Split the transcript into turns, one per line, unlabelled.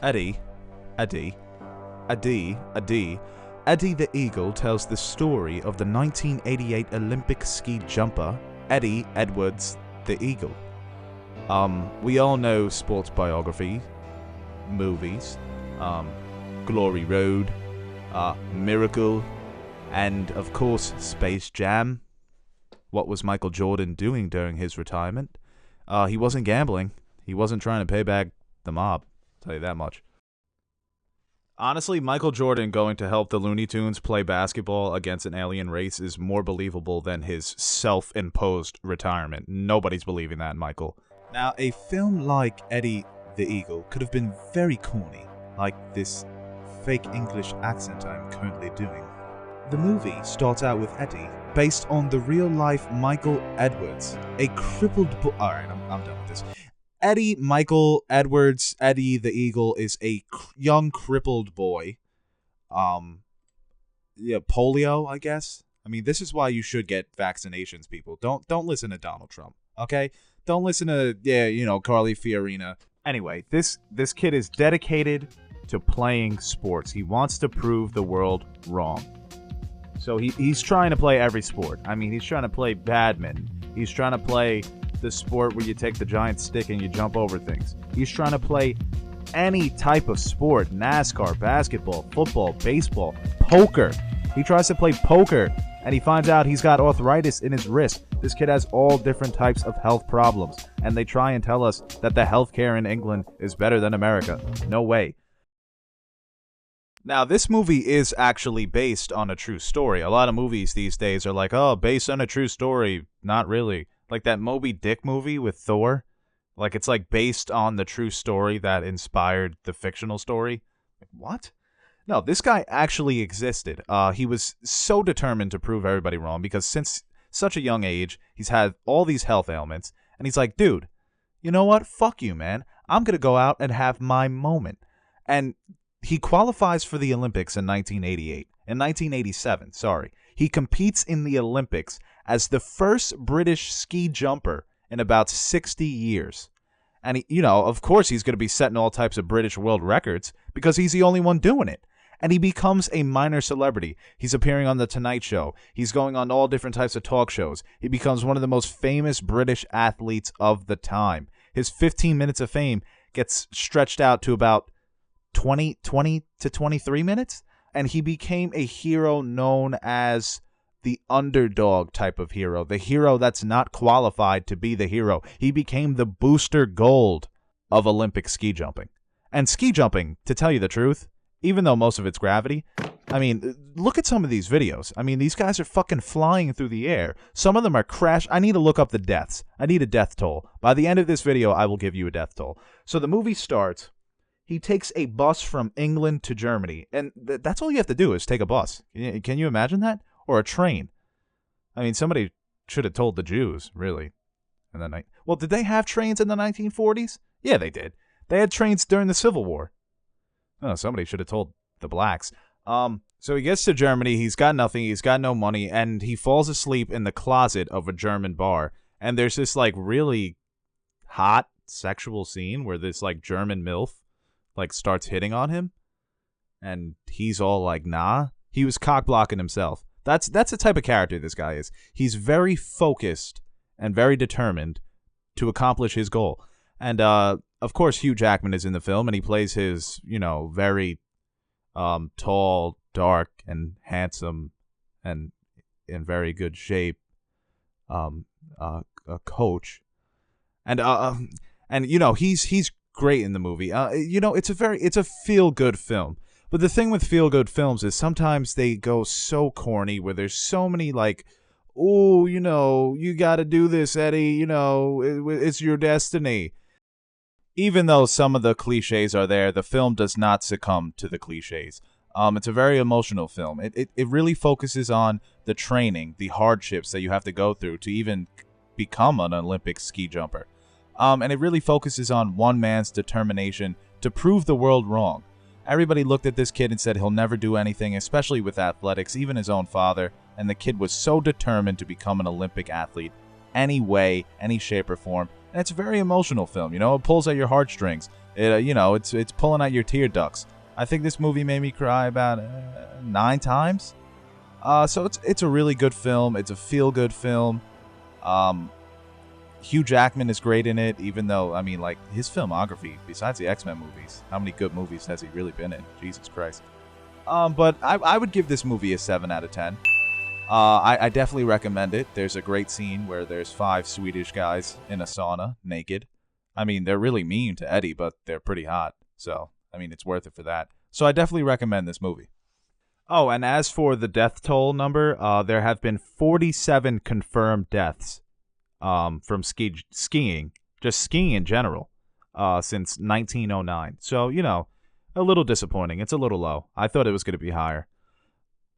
Eddie, Eddie, Eddie, Eddie, Eddie the Eagle tells the story of the 1988 Olympic ski jumper, Eddie Edwards the Eagle. We all know sports biography, movies, Glory Road, Miracle, and of course Space Jam. What was Michael Jordan doing during his retirement? He wasn't gambling. He wasn't trying to pay back the mob. I'll tell you that much. Honestly, Michael Jordan going to help the Looney Tunes play basketball against an alien race is more believable than his self-imposed retirement. Nobody's believing that, Michael. Now, a film like Eddie the Eagle could have been very corny, like this fake English accent I'm currently doing. The movie starts out with Eddie, based on the real-life Michael Edwards, a crippled Alright, I'm done with this. Eddie Michael Edwards, Eddie the Eagle, is a young crippled boy. Polio, I guess. I mean, this is why you should get vaccinations, people. Don't listen to Donald Trump, okay? Don't listen to Carly Fiorina. Anyway, this kid is dedicated to playing sports. He wants to prove the world wrong. So he's trying to play every sport. I mean, he's trying to play badminton. He's trying to play the sport where you take the giant stick and you jump over things. He's trying to play any type of sport: NASCAR, basketball, football, baseball, poker. He tries to play poker and he finds out he's got arthritis in his wrist. This kid has all different types of health problems, and they try and tell us that the healthcare in England is better than America. No way. Now, this movie is actually based on a true story. A lot of movies these days are like, oh, based on a true story. Not really. Like that Moby Dick movie with Thor. Like, it's like based on the true story that inspired the fictional story. What? No, this guy actually existed. He was so determined to prove everybody wrong because since such a young age, he's had all these health ailments. And he's like, dude, you know what? Fuck you, man. I'm going to go out and have my moment. And he qualifies for the Olympics in 1988. In 1987, sorry. He competes in the Olympics as the first British ski jumper in about 60 years. And, of course he's going to be setting all types of British world records because he's the only one doing it. And he becomes a minor celebrity. He's appearing on The Tonight Show. He's going on all different types of talk shows. He becomes one of the most famous British athletes of the time. His 15 minutes of fame gets stretched out to about 20 to 23 minutes. And he became a hero known as the underdog type of hero. The hero that's not qualified to be the hero. He became the booster gold of Olympic ski jumping. And ski jumping, to tell you the truth, even though most of it's gravity, I mean, look at some of these videos. I mean, these guys are fucking flying through the air. Some of them are crash. I need to look up the deaths. I need a death toll. By the end of this video, I will give you a death toll. So the movie starts. He takes a bus from England to Germany. And that's all you have to do is take a bus. Can you imagine that? Or a train. I mean, somebody should have told the Jews, really. In the night. Well, did they have trains in the 1940s? Yeah, they did. They had trains during the Civil War. Oh, somebody should have told the blacks. So he gets to Germany. He's got nothing. He's got no money. And he falls asleep in the closet of a German bar. And there's this, like, really hot sexual scene where this, like, German MILF, like, starts hitting on him. And he's all like, nah. He was cock-blocking himself. That's the type of character this guy is. He's very focused and very determined to accomplish his goal. And, of course, Hugh Jackman is in the film, and he plays his, very tall, dark, and handsome, and in very good shape a coach. And he's great in the movie. It's a feel-good film. But the thing with feel-good films is sometimes they go so corny where there's so many, like, oh, you got to do this, Eddie, it's your destiny. Even though some of the cliches are there, the film does not succumb to the cliches. It's a very emotional film. It really focuses on the training, the hardships that you have to go through to even become an Olympic ski jumper. And it really focuses on one man's determination to prove the world wrong. Everybody looked at this kid and said he'll never do anything, especially with athletics, even his own father. And the kid was so determined to become an Olympic athlete any way, any shape or form. And it's a very emotional film. It pulls at your heartstrings. It's pulling at your tear ducts. I think this movie made me cry about 9 times. So it's a really good film. It's a feel-good film. Hugh Jackman is great in it, even though, his filmography, besides the X-Men movies, how many good movies has he really been in? Jesus Christ. But I would give this movie a 7 out of 10. I definitely recommend it. There's a great scene where there's 5 Swedish guys in a sauna, naked. They're really mean to Eddie, but they're pretty hot. So, it's worth it for that. So I definitely recommend this movie. Oh, and as for the death toll number, there have been 47 confirmed deaths from skiing, just skiing in general, since 1909. So, a little disappointing. It's a little low. I thought it was going to be higher.